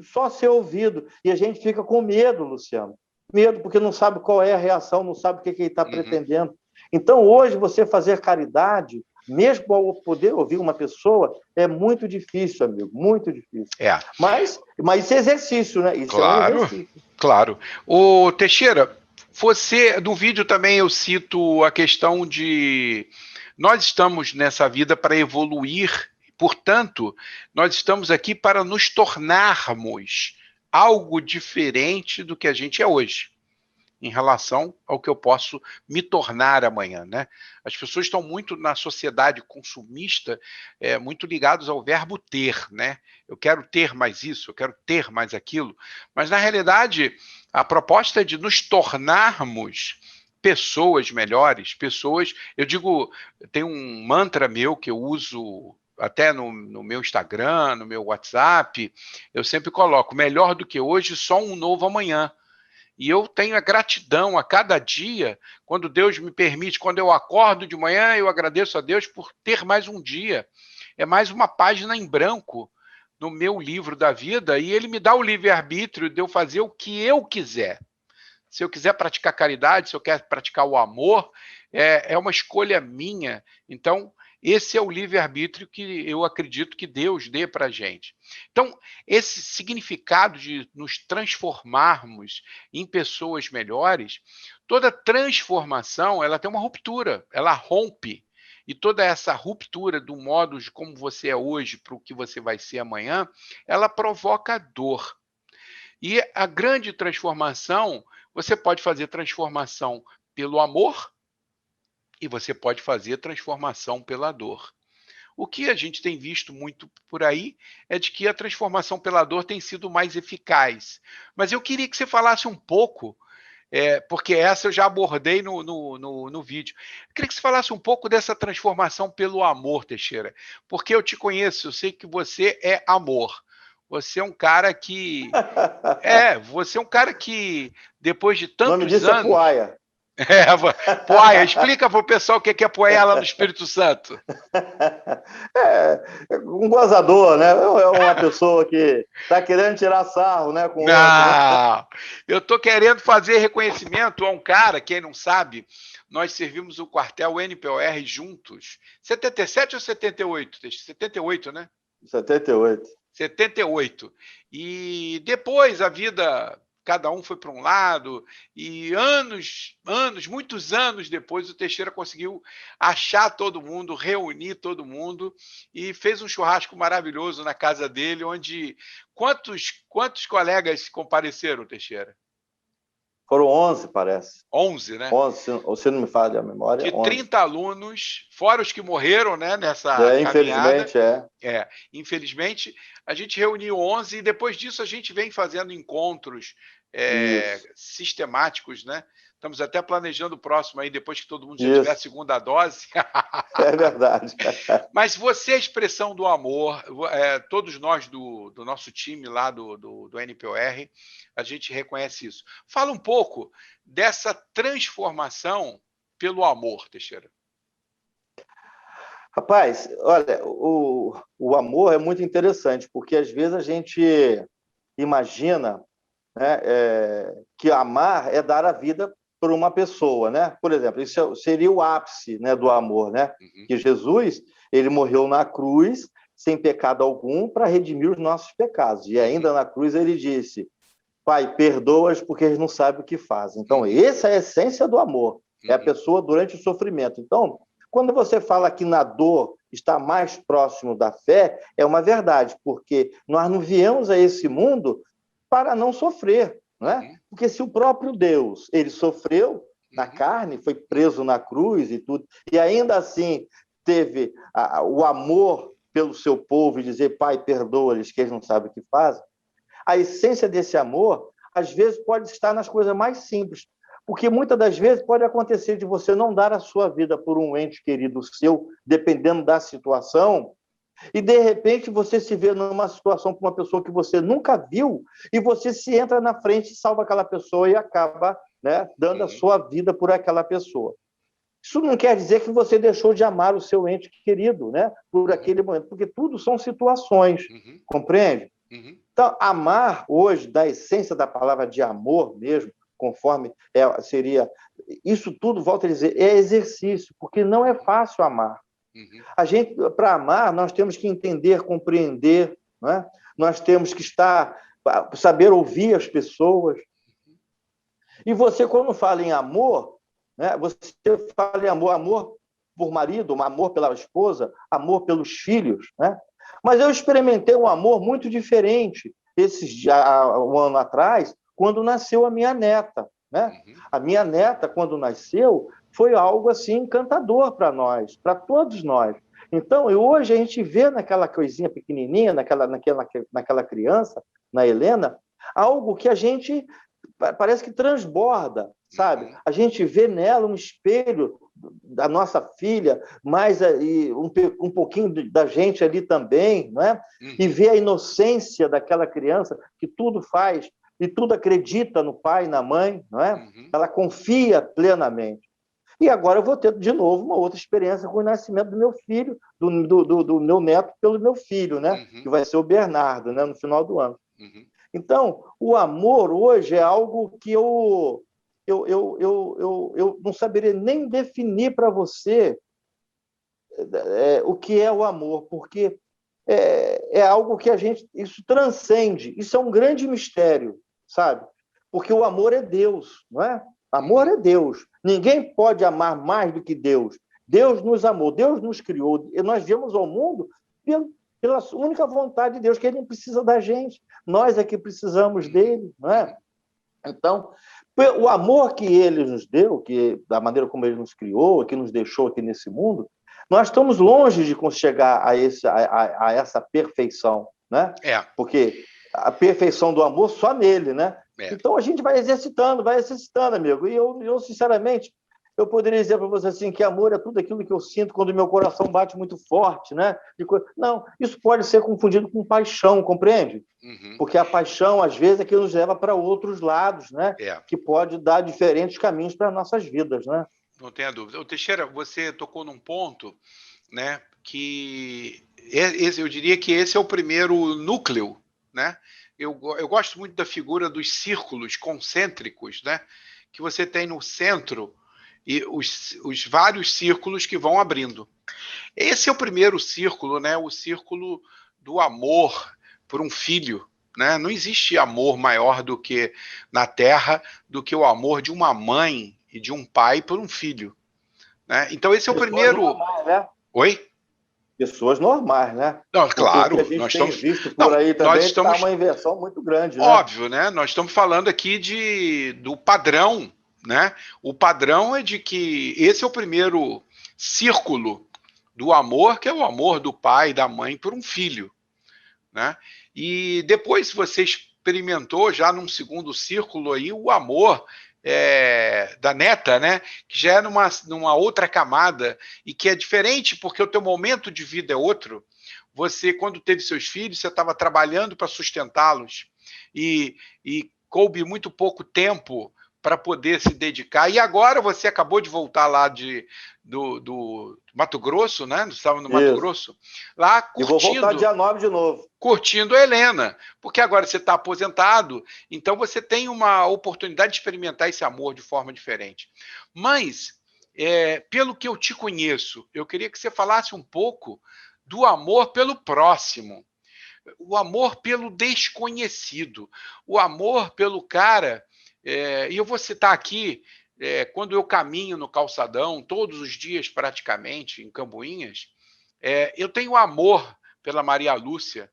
Só ser ouvido. E a gente fica com medo, Luciano. Medo, porque não sabe qual é a reação, não sabe o que ele está pretendendo. Então, hoje, você fazer caridade, mesmo ao poder ouvir uma pessoa, é muito difícil, amigo, muito difícil. Mas isso é exercício, né? Isso é um exercício. Claro. Ô, Teixeira, no vídeo também eu cito a questão de... Nós estamos nessa vida para evoluir, portanto, nós estamos aqui para nos tornarmos algo diferente do que a gente é hoje, em relação ao que eu posso me tornar amanhã, né? As pessoas estão muito na sociedade consumista, muito ligados ao verbo ter, né? Eu quero ter mais isso, eu quero ter mais aquilo, mas na realidade a proposta é de nos tornarmos pessoas melhores, eu digo, tem um mantra meu que eu uso até no meu Instagram, no meu WhatsApp, eu sempre coloco, melhor do que hoje, só um novo amanhã. E eu tenho a gratidão a cada dia, quando Deus me permite, quando eu acordo de manhã, eu agradeço a Deus por ter mais um dia. É mais uma página em branco no meu livro da vida, e ele me dá o livre-arbítrio de eu fazer o que eu quiser. Se eu quiser praticar caridade, se eu quero praticar o amor, é uma escolha minha. Então, esse é o livre-arbítrio que eu acredito que Deus dê para a gente. Então, esse significado de nos transformarmos em pessoas melhores, toda transformação ela tem uma ruptura, ela rompe. E toda essa ruptura do modo de como você é hoje para o que você vai ser amanhã, ela provoca dor. E a grande transformação, você pode fazer transformação pelo amor e você pode fazer transformação pela dor. O que a gente tem visto muito por aí é de que a transformação pela dor tem sido mais eficaz. Mas eu queria que você falasse um pouco, porque essa eu já abordei no vídeo. Eu queria que você falasse um pouco dessa transformação pelo amor, Teixeira. Porque eu te conheço, eu sei que você é amor. Você é um cara que... você é um cara que, depois de tantos anos... O nome disso é Poaia. Poaia. Explica para o pessoal o que é Poaia lá no Espírito Santo. Um gozador, né? É uma pessoa que está querendo tirar sarro, né? Com não, eu estou querendo fazer reconhecimento a um cara, quem não sabe, nós servimos o quartel NPOR juntos. 77 ou 78? 78, né? 78. 78. E depois a vida cada um foi para um lado, e muitos anos depois, o Teixeira conseguiu achar todo mundo, reunir todo mundo, e fez um churrasco maravilhoso na casa dele, onde quantos colegas compareceram, Teixeira? Foram 11, parece. 11, né? 11, se não me falha a memória, De 11. 30 alunos, fora os que morreram, né, nessa caminhada. Infelizmente, é. Infelizmente, a gente reuniu 11 e depois disso a gente vem fazendo encontros Isso, sistemáticos, né? Estamos até planejando o próximo aí, depois que todo mundo já tiver a isso. segunda dose. É verdade. Mas você, a expressão do amor, todos nós do nosso time lá do NPOR, a gente reconhece isso. Fala um pouco dessa transformação pelo amor, Teixeira. Rapaz, olha, o amor é muito interessante, porque às vezes a gente imagina, né, que amar é dar a vida por uma pessoa, né? Por exemplo, isso seria o ápice, né, do amor, né? Uhum. Que Jesus, ele morreu na cruz sem pecado algum para redimir os nossos pecados. E ainda na cruz ele disse: Pai, perdoa-os porque eles não sabem o que fazem. Então, essa é a essência do amor. É a pessoa durante o sofrimento. Então, quando você fala que na dor está mais próximo da fé, é uma verdade, porque nós não viemos a esse mundo para não sofrer, não é? Porque se o próprio Deus, ele sofreu na carne, foi preso na cruz e tudo, e ainda assim teve o amor pelo seu povo e dizer: Pai, perdoa-lhes que eles não sabem o que fazem, a essência desse amor, às vezes, pode estar nas coisas mais simples, porque muitas das vezes pode acontecer de você não dar a sua vida por um ente querido seu, dependendo da situação, e de repente você se vê numa situação com uma pessoa que você nunca viu, e você se entra na frente, salva aquela pessoa e acaba, né, dando a sua vida por aquela pessoa. Isso não quer dizer que você deixou de amar o seu ente querido, né, por aquele momento, porque tudo são situações, compreende? Então, amar hoje, da essência da palavra de amor mesmo, conforme seria... Isso tudo, volto a dizer, é exercício, porque não é fácil amar. A gente, para amar, nós temos que entender, compreender, não é? Nós temos que saber ouvir as pessoas. E você, quando fala em amor, né, você fala em amor por marido, amor pela esposa, amor pelos filhos, né? Mas eu experimentei um amor muito diferente um ano atrás, quando nasceu a minha neta, né? A minha neta, quando nasceu, foi algo assim encantador para nós, para todos nós. Então, hoje a gente vê naquela coisinha pequenininha, naquela criança, na Helena, algo que a gente parece que transborda, sabe? A gente vê nela um espelho da nossa filha, mas um pouquinho da gente ali também, não é? E vê a inocência daquela criança que tudo faz e tudo acredita no pai e na mãe, não é? Ela confia plenamente. E agora eu vou ter de novo uma outra experiência com o nascimento do meu filho, do meu neto pelo meu filho, né? Que vai ser o Bernardo, né? No final do ano. Então, o amor hoje é algo que eu não saberia nem definir para você o que é o amor, porque é algo que isso transcende, isso é um grande mistério, sabe? Porque o amor é Deus, não é? Amor é Deus. Ninguém pode amar mais do que Deus. Deus nos amou, Deus nos criou, e nós viemos ao mundo pela única vontade de Deus, que ele não precisa da gente. Nós é que precisamos dele, não é? Então, o amor que ele nos deu, da maneira como ele nos criou, que nos deixou aqui nesse mundo, nós estamos longe de chegar a essa perfeição, né? Porque a perfeição do amor só nele, né? Então, a gente vai exercitando, amigo. E eu sinceramente, eu poderia dizer para você assim, que amor é tudo aquilo que eu sinto quando meu coração bate muito forte, né? Não, isso pode ser confundido com paixão, compreende? Porque a paixão, às vezes, é que nos leva para outros lados, né? Que pode dar diferentes caminhos para as nossas vidas, né? Não tenha dúvida. Teixeira, você tocou num ponto, né, que eu diria que esse é o primeiro núcleo, né? Eu gosto muito da figura dos círculos concêntricos, né? Que você tem no centro e os vários círculos que vão abrindo. Esse é o primeiro círculo, né? O círculo do amor por um filho, né? Não existe amor maior do que na Terra do que o amor de uma mãe e de um pai por um filho, né? Então esse é o Pessoas primeiro. normais, né? Oi? Pessoas normais, né? Não, Porque o que a claro, gente nós tem estamos. visto por Não, aí nós também está estamos. uma inversão muito grande, né? Óbvio, né? Nós estamos falando aqui do padrão, né? O padrão é de que esse é o primeiro círculo do amor, que é o amor do pai e da mãe por um filho, né? E depois, se você experimentou já num segundo círculo aí o amor da neta, né? Que já é numa outra camada e que é diferente porque o teu momento de vida é outro. Você, quando teve seus filhos, você estava trabalhando para sustentá-los e coube muito pouco tempo para poder se dedicar. E agora você acabou de voltar lá do Mato Grosso, né? Estava no Mato Isso. Grosso, lá E vou voltar curtindo dia 9 de novo. curtindo a Helena, porque agora você está aposentado, então você tem uma oportunidade de experimentar esse amor de forma diferente. Mas, pelo que eu te conheço, eu queria que você falasse um pouco do amor pelo próximo, o amor pelo desconhecido, o amor pelo cara. E eu vou citar aqui, quando eu caminho no calçadão, todos os dias praticamente, em Camboinhas, eu tenho amor pela Maria Lúcia,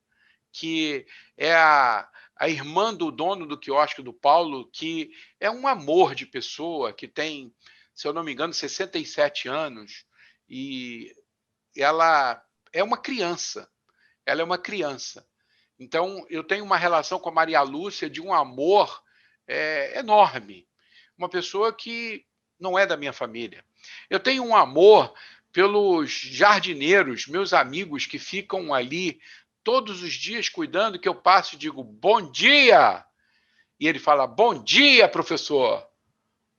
que é a irmã do dono do quiosque do Paulo, que é um amor de pessoa, que tem, se eu não me engano, 67 anos, e ela é uma criança. Ela é uma criança. Então, eu tenho uma relação com a Maria Lúcia de um amor enorme. Uma pessoa que não é da minha família. Eu tenho um amor pelos jardineiros, meus amigos que ficam ali todos os dias cuidando, que eu passo e digo bom dia. E ele fala bom dia, professor.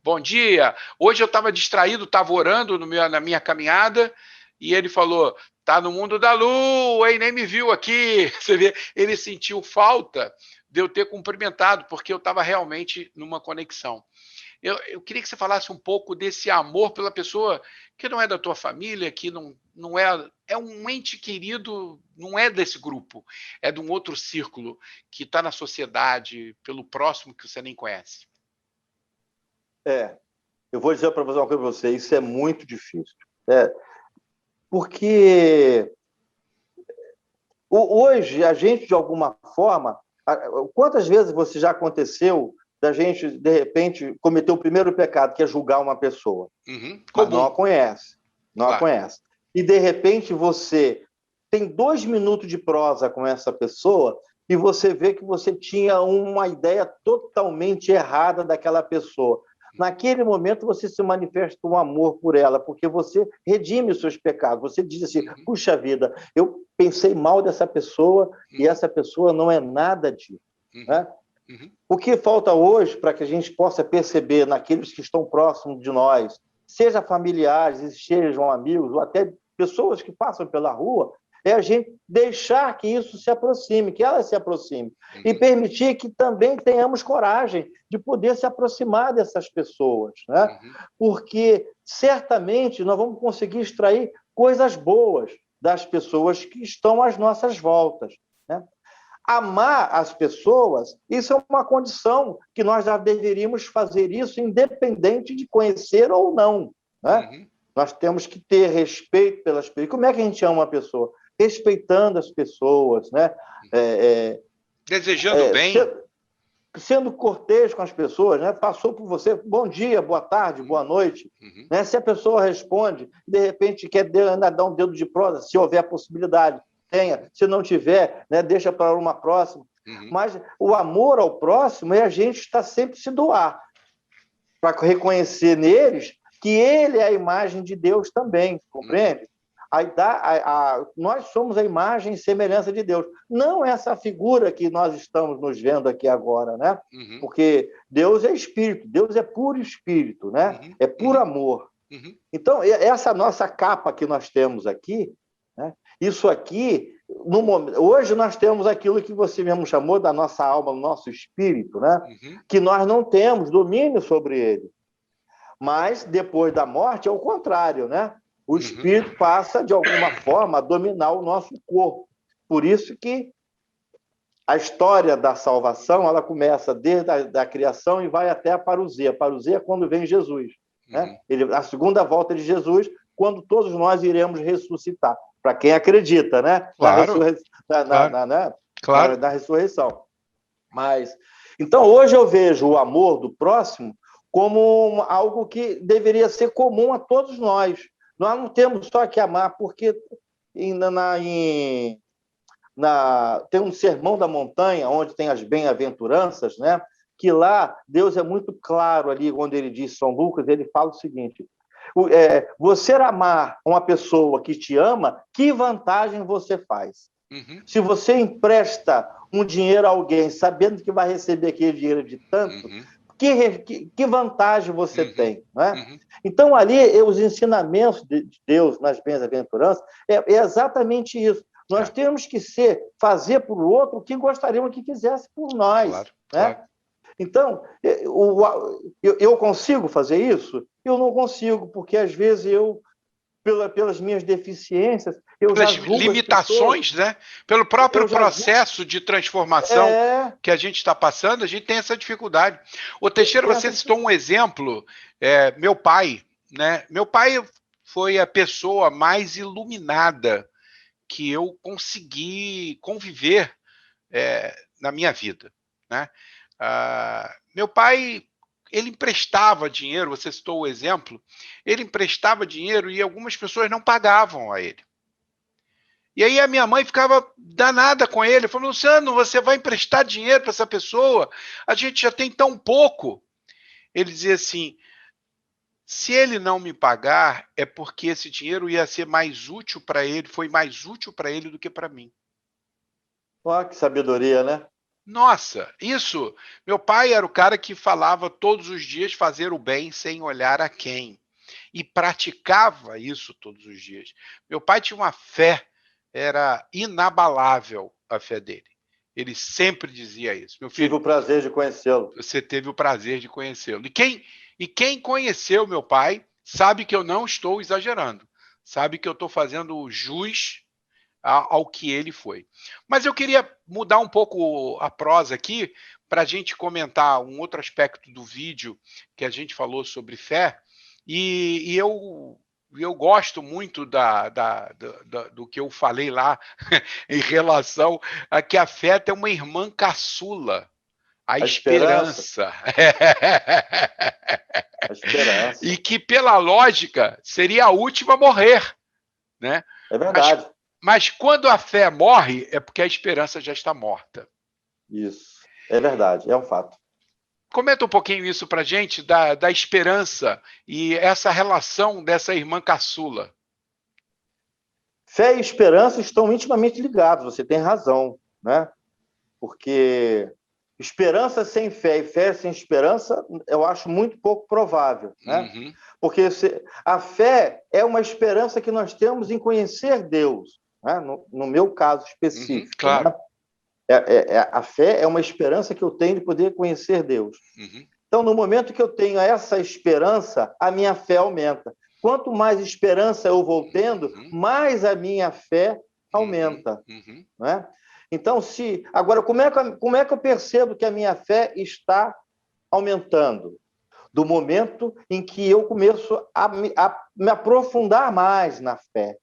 Bom dia. Hoje eu estava distraído, estava orando na minha caminhada e ele falou: tá no mundo da lua e nem me viu aqui. Você vê, ele sentiu falta de eu ter cumprimentado, porque eu estava realmente numa conexão. Eu queria que você falasse um pouco desse amor pela pessoa que não é da tua família, que não é um ente querido, não é desse grupo, é de um outro círculo que está na sociedade, pelo próximo que você nem conhece. Eu vou dizer para você uma coisa para você, isso é muito difícil. Porque hoje a gente, de alguma forma, quantas vezes você já aconteceu da gente, de repente, cometer o primeiro pecado, que é julgar uma pessoa, mas não a conhece, não a conhece. E, de repente, você tem 2 minutos de prosa com essa pessoa e você vê que você tinha uma ideia totalmente errada daquela pessoa. Naquele momento, você se manifesta um amor por ela, porque você redime os seus pecados. Você diz assim, puxa vida, eu pensei mal dessa pessoa e essa pessoa não é nada disso. Né? O que falta hoje para que a gente possa perceber naqueles que estão próximos de nós, seja familiares, sejam amigos, ou até pessoas que passam pela rua, é a gente deixar que isso se aproxime, que ela se aproxime, e permitir que também tenhamos coragem de poder se aproximar dessas pessoas, né? Porque certamente nós vamos conseguir extrair coisas boas das pessoas que estão às nossas voltas, né? Amar as pessoas, isso é uma condição que nós já deveríamos fazer isso independente de conhecer ou não, né? Nós temos que ter respeito pelas pessoas. Como é que a gente ama uma pessoa? Respeitando as pessoas, né? Desejando bem. Sendo cortês com as pessoas, né? Passou por você, bom dia, boa tarde, boa noite. Né? Se a pessoa responde, de repente quer ainda dar um dedo de prosa, se houver a possibilidade, tenha. Se não tiver, né? Deixa para uma próxima. Mas o amor ao próximo é a gente estar sempre se doar, para reconhecer neles que ele é a imagem de Deus também, compreende? Nós somos a imagem e semelhança de Deus. Não essa figura que nós estamos nos vendo aqui agora, né? Porque Deus é espírito, Deus é puro espírito, né? É puro amor. Então, essa nossa capa que nós temos aqui, né? Isso aqui, hoje nós temos aquilo que você mesmo chamou da nossa alma, do nosso espírito, né? Que nós não temos domínio sobre ele. Mas, depois da morte, é o contrário, né? O espírito passa, de alguma forma, a dominar o nosso corpo. Por isso que a história da salvação, ela começa desde a criação e vai até a parousia. A parousia é quando vem Jesus, né? A segunda volta de Jesus, quando todos nós iremos ressuscitar, para quem acredita, né? Claro, claro. Na ressurreição. Mas, então, hoje eu vejo o amor do próximo como algo que deveria ser comum a todos nós. Nós não temos só que amar, porque tem um sermão da montanha, onde tem as bem-aventuranças, né? Que lá Deus é muito claro ali, quando ele diz, São Lucas, ele fala o seguinte: você amar uma pessoa que te ama, que vantagem você faz? Se você empresta um dinheiro a alguém, sabendo que vai receber aquele dinheiro de tanto, que vantagem você tem? Né? Então, ali, os ensinamentos de Deus nas bem-aventuranças é exatamente isso. Nós temos que fazer por outro o que gostaríamos que fizesse por nós. Claro, né? claro. Então, eu consigo fazer isso? Eu não consigo, porque às vezes pelas minhas deficiências, eu pelas já julgo limitações, né? Pelo próprio processo de transformação que a gente está passando, a gente tem essa dificuldade. Ô, Teixeira, você citou um exemplo, meu pai, né? Meu pai foi a pessoa mais iluminada que eu consegui conviver na minha vida, né? Meu pai, ele emprestava dinheiro, você citou o exemplo, ele emprestava dinheiro e algumas pessoas não pagavam a ele. E aí a minha mãe ficava danada com ele, falou: Luciano, você vai emprestar dinheiro para essa pessoa? A gente já tem tão pouco. Ele dizia assim: se ele não me pagar, é porque esse dinheiro ia ser mais útil para ele, foi mais útil para ele do que para mim. Olha que sabedoria, né? Nossa, isso. Meu pai era o cara que falava todos os dias fazer o bem sem olhar a quem. E praticava isso todos os dias. Meu pai tinha uma fé, era inabalável a fé dele. Ele sempre dizia isso. Meu filho, tive o prazer de conhecê-lo. Você teve o prazer de conhecê-lo. E quem conheceu meu pai sabe que eu não estou exagerando. Sabe que eu estou fazendo jus ao que ele foi. Mas eu queria mudar um pouco a prosa aqui para a gente comentar um outro aspecto do vídeo que a gente falou sobre fé. E eu gosto muito do que eu falei lá em relação a que a fé tem uma irmã caçula, a esperança. A esperança. E que, pela lógica, seria a última a morrer. Né? É verdade. Mas quando a fé morre, é porque a esperança já está morta. Isso. É verdade, é um fato. Comenta um pouquinho isso para a gente, da esperança e essa relação dessa irmã caçula. Fé e esperança estão intimamente ligados, você tem razão, né? Porque esperança sem fé e fé sem esperança, eu acho muito pouco provável, né? Porque a fé é uma esperança que nós temos em conhecer Deus, né? No meu caso específico. Claro. Né? A fé é uma esperança que eu tenho de poder conhecer Deus. Então, no momento que eu tenho essa esperança, a minha fé aumenta. Quanto mais esperança eu vou tendo, mais a minha fé aumenta. Né? Então, agora, como é que eu percebo que a minha fé está aumentando? Do momento em que eu começo a me aprofundar mais na fé.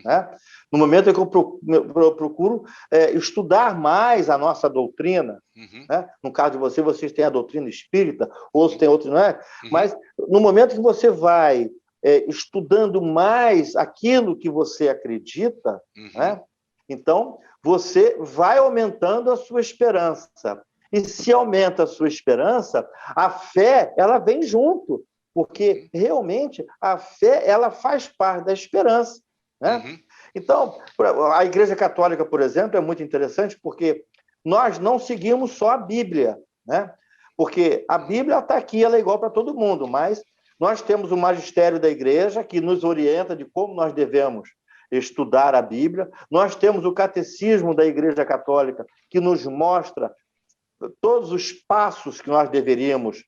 Né? No momento em que eu procuro estudar mais a nossa doutrina, né? No caso de vocês têm a doutrina espírita, outros têm outros, não é? Mas no momento que você vai estudando mais aquilo que você acredita, né? Então você vai aumentando a sua esperança. E se aumenta a sua esperança, a fé ela vem junto, porque realmente a fé ela faz parte da esperança. Né? Então, a Igreja Católica, por exemplo, é muito interessante porque nós não seguimos só a Bíblia, né? Porque a Bíblia está aqui, ela é igual para todo mundo, mas nós temos o magistério da Igreja que nos orienta de como nós devemos estudar a Bíblia, nós temos o catecismo da Igreja Católica que nos mostra todos os passos que nós devemos,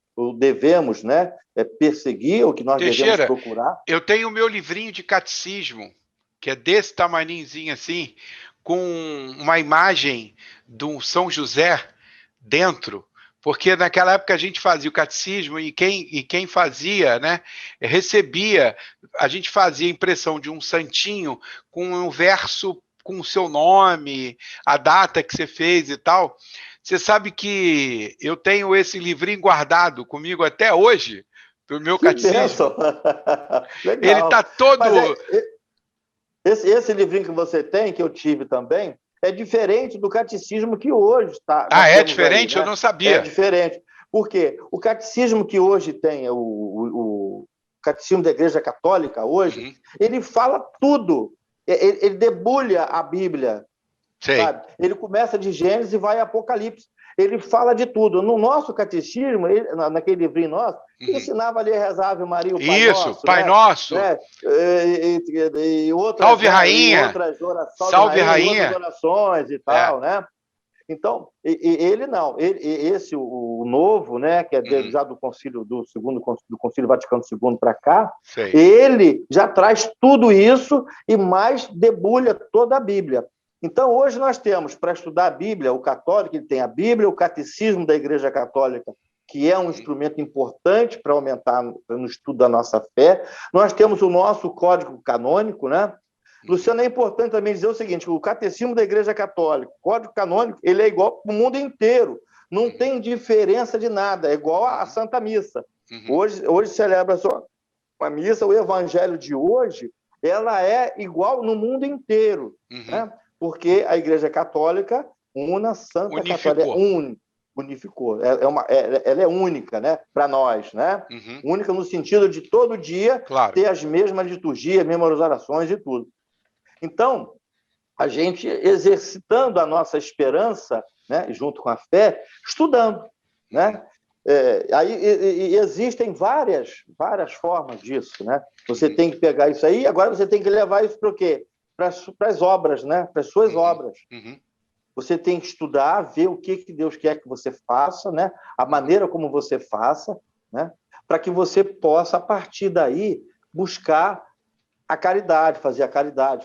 né, perseguir, ou que nós devemos procurar. Eu tenho o meu livrinho de catecismo, que é desse tamaninhozinho assim, com uma imagem do São José dentro, porque naquela época a gente fazia o catecismo e quem fazia, né, recebia, a gente fazia a impressão de um santinho com um verso com o seu nome, a data que você fez e tal. Você sabe que eu tenho esse livrinho guardado comigo até hoje, do meu Que catecismo. bênção! Ele Legal. está todo... Mas esse livrinho que você tem, que eu tive também, é diferente do catecismo que hoje Ah, nós é temos aí, diferente? Eu né? não É sabia. diferente. Por quê? O catecismo que hoje tem, o catecismo da Igreja Católica hoje, Uhum. ele fala tudo. Ele debulha a Bíblia, Sei. sabe? Ele começa de Gênesis e vai a Apocalipse. Ele fala de tudo. No nosso catecismo, naquele livrinho nosso, ensinava ali a rezar Ave Maria, o Pai Isso, Nosso, Pai né? Nosso. né? E outras, Salve né? E Rainha. outras orações, Salve Salve Rainha, e outras Rainha. orações e É. tal, né? Então, ele não. Esse, o novo, né? Que é Uhum. já do concílio, do Concílio Vaticano II para cá, Sei. ele já traz tudo isso e mais debulha toda a Bíblia. Então, hoje nós temos, para estudar a Bíblia, o católico, ele tem a Bíblia, o Catecismo da Igreja Católica, que é um instrumento importante para aumentar no estudo da nossa fé. Nós temos o nosso Código Canônico, né? Luciano, é importante também dizer o seguinte, o Catecismo da Igreja Católica, o Código Canônico, ele é igual para o mundo inteiro. Não tem diferença de nada, é igual à Santa Missa. Hoje celebra só a missa, o Evangelho de hoje, ela é igual no mundo inteiro, né? Porque a Igreja Católica, Santa Católica, unificou. Ela é única, né? Para nós, né? Única no sentido de todo dia ter as mesmas liturgias, as mesmas orações e tudo. Então, a gente exercitando a nossa esperança, né? Junto com a fé, estudando, né? Aí existem várias formas disso, né? Você tem que pegar isso aí, agora você tem que levar isso para o quê? Para as obras, né? Para as suas obras. Você tem que estudar, ver o que Deus quer que você faça, né? A maneira como você faça, né? Para que você possa, a partir daí, buscar a caridade,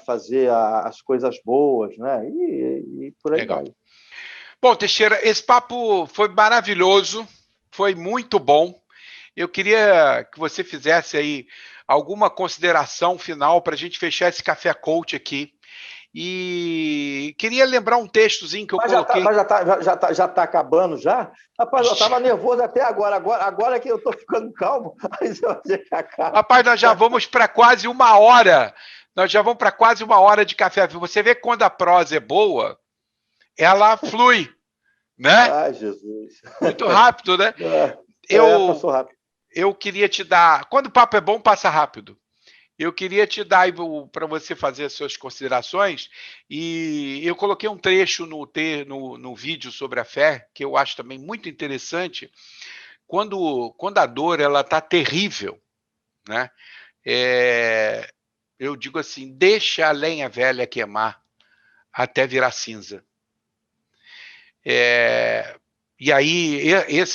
fazer as coisas boas, né? E por aí Legal. vai. Bom, Teixeira, esse papo foi maravilhoso, foi muito bom. Eu queria que você fizesse aí alguma consideração final para a gente fechar esse Café Coach aqui. E queria lembrar um textozinho que eu coloquei. Mas já tá acabando já? Rapaz, eu estava nervoso até agora. Agora que eu estou ficando calmo, aí você vai dizer que acaba. Rapaz, nós já vamos para quase 1 hora. Nós já vamos para quase 1 hora de café. Você vê que quando a prosa é boa, ela flui, né? Ai, Jesus. Muito rápido, né? Passou rápido. Eu queria te dar... Quando o papo é bom, passa rápido. Eu queria te dar para você fazer as suas considerações, e eu coloquei um trecho no vídeo sobre a fé, que eu acho também muito interessante. Quando a dor está terrível, né? Eu digo assim, deixa a lenha velha queimar até virar cinza. E aí,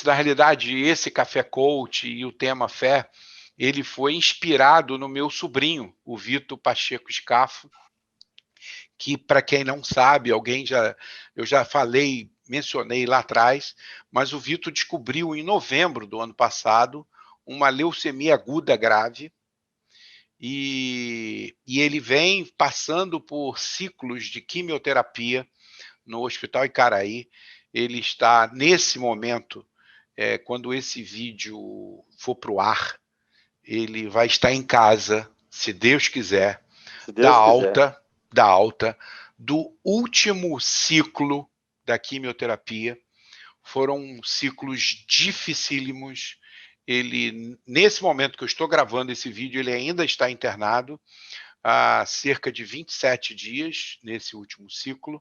na realidade, esse Café Coach e o tema fé, ele foi inspirado no meu sobrinho, o Vitor Pacheco Scafo, que, para quem não sabe, eu já mencionei lá atrás, mas o Vitor descobriu em novembro do ano passado uma leucemia aguda grave, e ele vem passando por ciclos de quimioterapia no Hospital Icaraí. Ele está, nesse momento, quando esse vídeo for para o ar, ele vai estar em casa, se Deus quiser, da alta do último ciclo da quimioterapia. Foram ciclos dificílimos. Ele, nesse momento que eu estou gravando esse vídeo, ele ainda está internado há cerca de 27 dias nesse último ciclo.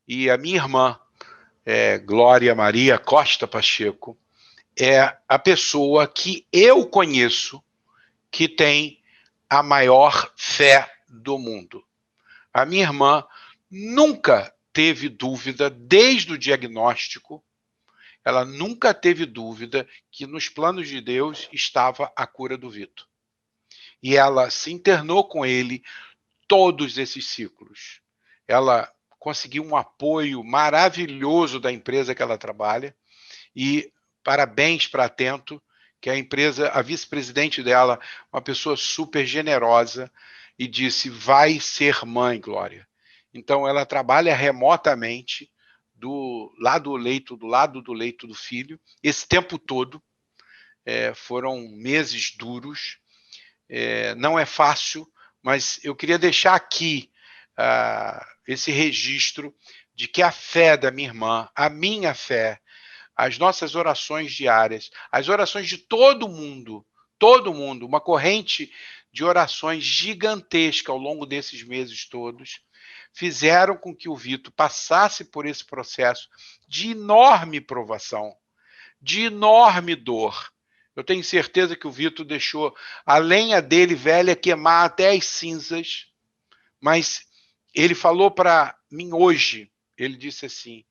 E a minha irmã, Glória Maria Costa Pacheco, é a pessoa que eu conheço que tem a maior fé do mundo. A minha irmã nunca teve dúvida, desde o diagnóstico, ela nunca teve dúvida que nos planos de Deus estava a cura do Vitor. E ela se internou com ele todos esses ciclos. Ela conseguiu um apoio maravilhoso da empresa que ela trabalha, e parabéns para a Atento, que a empresa, a vice-presidente dela, uma pessoa super generosa, e disse, vai ser mãe, Glória. Então, ela trabalha remotamente do lado do leito do filho, esse tempo todo. Foram meses duros, não é fácil, mas eu queria deixar aqui esse registro de que a fé da minha irmã, a minha fé, as nossas orações diárias, as orações de todo mundo, uma corrente de orações gigantesca ao longo desses meses todos, fizeram com que o Vitor passasse por esse processo de enorme provação, de enorme dor. Eu tenho certeza que o Vitor deixou a lenha dele velha queimar até as cinzas, mas ele falou para mim hoje, ele disse assim,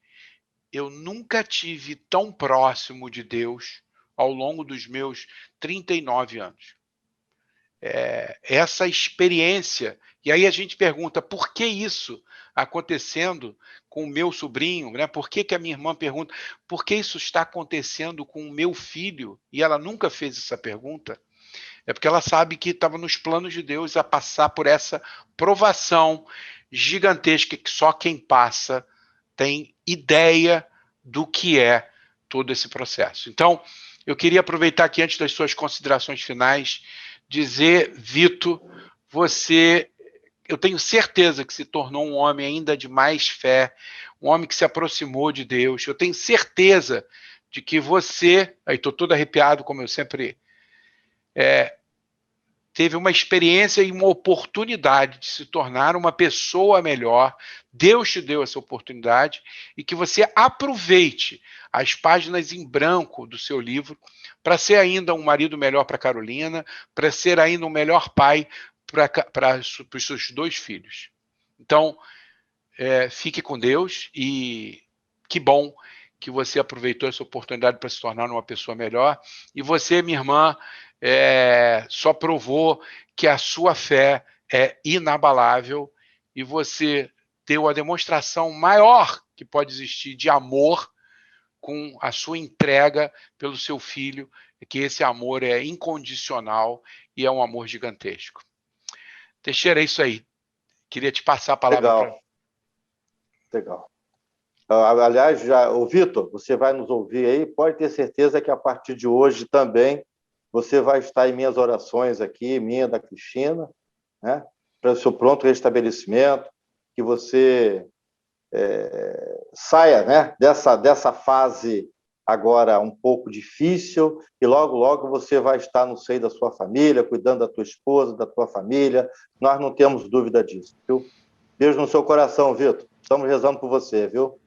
eu nunca tive tão próximo de Deus ao longo dos meus 39 anos. Essa experiência, e aí a gente pergunta, por que isso acontecendo com o meu sobrinho, né? Por que a minha irmã pergunta, por que isso está acontecendo com o meu filho? E ela nunca fez essa pergunta. É porque ela sabe que estava nos planos de Deus a passar por essa provação gigantesca que só quem passa tem ideia do que é todo esse processo. Então, eu queria aproveitar aqui, antes das suas considerações finais, dizer, Vitor, você, eu tenho certeza que se tornou um homem ainda de mais fé, um homem que se aproximou de Deus. Eu tenho certeza de que você, aí estou todo arrepiado, como eu sempre teve uma experiência e uma oportunidade de se tornar uma pessoa melhor. Deus te deu essa oportunidade e que você aproveite as páginas em branco do seu livro para ser ainda um marido melhor para Carolina, para ser ainda um melhor pai para os seus 2 filhos. Então, fique com Deus e que bom que você aproveitou essa oportunidade para se tornar uma pessoa melhor. E você, minha irmã, só provou que a sua fé é inabalável e você deu a demonstração maior que pode existir de amor com a sua entrega pelo seu filho, que esse amor é incondicional e é um amor gigantesco. Teixeira, é isso aí. Queria te passar a palavra. Legal. Legal. Aliás, o Vitor, você vai nos ouvir aí, pode ter certeza que a partir de hoje também você vai estar em minhas orações aqui, minha, da Cristina, né, para o seu pronto restabelecimento, que você saia, né, dessa fase agora um pouco difícil e logo, logo você vai estar no seio da sua família, cuidando da tua esposa, da tua família. Nós não temos dúvida disso, viu? Beijo no seu coração, Vitor. Estamos rezando por você, viu?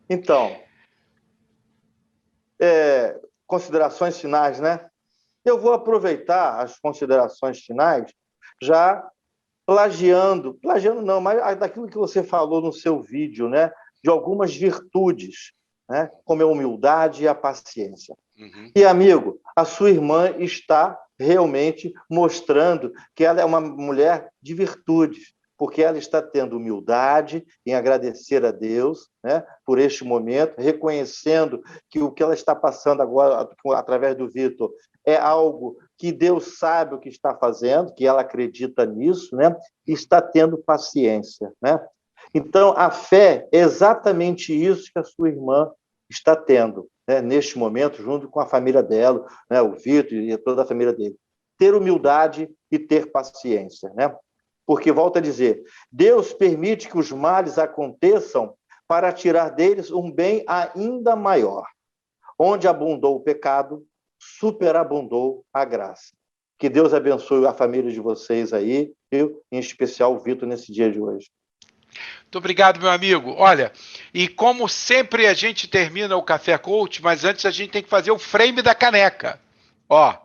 Então, considerações finais, né? Eu vou aproveitar as considerações finais já plagiando não, mas daquilo que você falou no seu vídeo, né? De algumas virtudes, né? Como a humildade e a paciência. Uhum. E, amigo, a sua irmã está realmente mostrando que ela é uma mulher de virtudes, porque ela está tendo humildade em agradecer a Deus, né, por este momento, reconhecendo que o que ela está passando agora, através do Vitor, é algo que Deus sabe o que está fazendo, que ela acredita nisso, né, e está tendo paciência, né? Então, a fé é exatamente isso que a sua irmã está tendo, né, neste momento, junto com a família dela, né, o Vitor e toda a família dele. Ter humildade e ter paciência, né? Porque, volto a dizer, Deus permite que os males aconteçam para tirar deles um bem ainda maior. Onde abundou o pecado, superabundou a graça. Que Deus abençoe a família de vocês aí, eu, em especial o Vitor, nesse dia de hoje. Muito obrigado, meu amigo. Olha, e como sempre a gente termina o Café Coach, mas antes a gente tem que fazer o frame da caneca. Ó,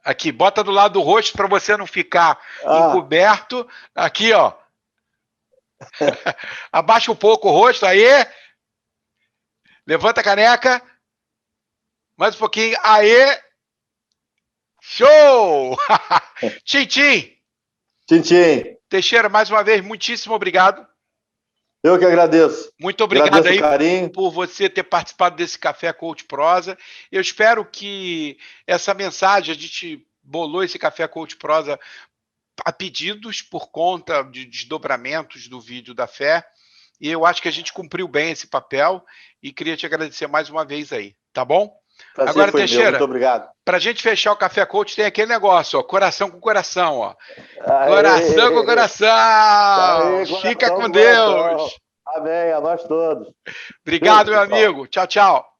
aqui, bota do lado do rosto para você não ficar encoberto. Aqui, ó. Abaixa um pouco o rosto, aí. Levanta a caneca. Mais um pouquinho. Aê! Show! Tchim, tchim! Tchim, tchim! Teixeira, mais uma vez, muitíssimo obrigado. Eu que agradeço. Muito obrigado Agradeço aí o carinho. por você ter participado desse Café Coach Prosa. Eu espero que essa mensagem, a gente bolou esse Café Coach Prosa a pedidos por conta de desdobramentos do vídeo da fé, e eu acho que a gente cumpriu bem esse papel e queria te agradecer mais uma vez aí, tá bom? Prazer Agora, foi meu, Teixeira, muito obrigado. para a gente fechar o Café Coach, tem aquele negócio, ó, coração com coração, ó. Aê, Coração com coração! aê, Fica coração com com coração. Deus! Amém, a nós todos. Obrigado, meu Beijo, pessoal. amigo. Tchau, tchau.